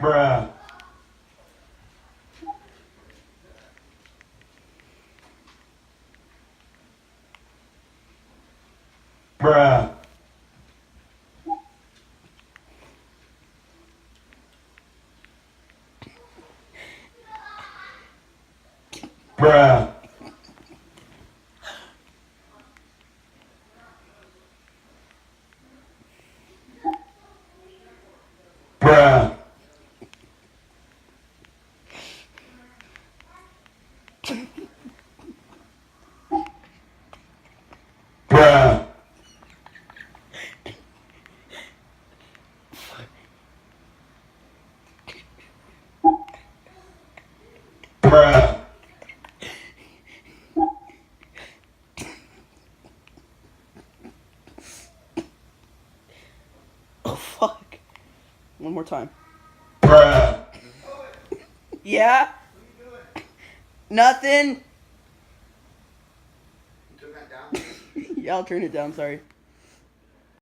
Bruh. Bruh. Bruh. Bruh. Bruh. Bruh. Oh, fuck. One more time. Bruh. Yeah? Nothing? You took that down? Yeah, I'll turn it down, sorry.